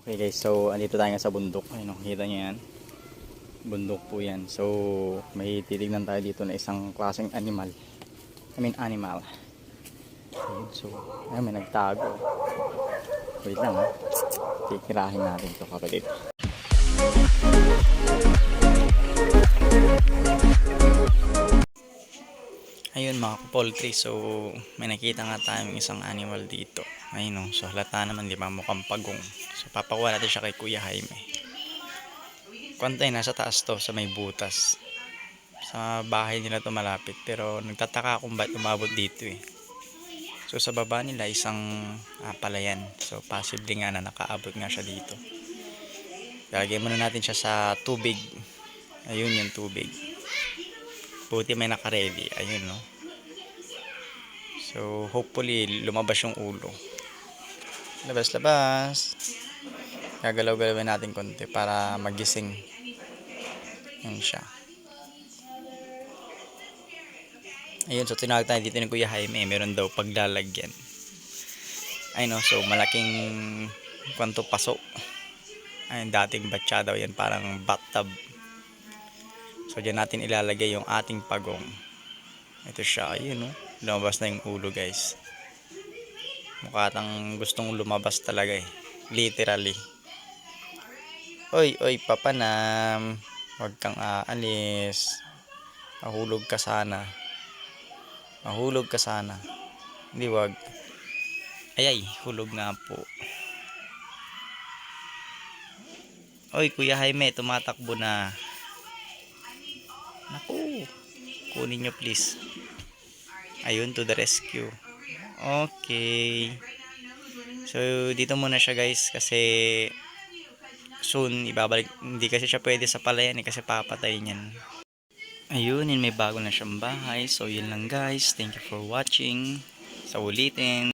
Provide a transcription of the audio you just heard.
Okay guys, so andito tayo nga sa bundok. Ayun, nakita niyo yan. Bundok po yan. So may titignan tayo dito na isang klaseng animal. Animal. Ayun, so ayun, may nagtago. Wait lang ha. Titirahin natin to kapatid. Ayun mga poultry, so may nakita nga tayong isang animal dito. Ayun o, so halata naman, di ba, mukhang pagong. So papakuha natin siya kay Kuya Jaime. Kuwantay, nasa taas to sa may butas. Sa bahay nila to malapit, pero nagtataka kung ba't umabot dito eh. So sa baba nila isang palayan. So possibly nga na nakaabot nga siya dito. Lalagay muna natin siya sa tubig. Ayun yung tubig. Buti may naka-ready. Ayun no. So hopefully lumabas yung ulo. Labas. Gagalaw-galawin natin konti para magising. Yan siya. Ayun, so tinawag tayo dito ni Kuya Jaime. Meron daw paglalagyan. Ayun no, so malaking kwanto paso. Ayun, dating batya daw yan, parang bathtub. So dyan natin ilalagay yung ating pagong. Ito siya, ayun no. Lumabas na yung ulo guys. Mukha tang gustong lumabas talaga eh. Literally. Oy, papanam. Huwag kang aalis. Mahulog ka sana. Hindi wag. Ay, hulog nga po. Oy, Kuya Jaime, tumatakbo na. Naku. Kunin nyo please. Ayun, to the rescue. Okay. So, dito muna siya guys kasi soon ibabalik. Hindi kasi siya pwede sa palayan kasi papatay niyan. Ayun, may bago na siyang bahay. So, yun lang guys. Thank you for watching. Sa ulitin.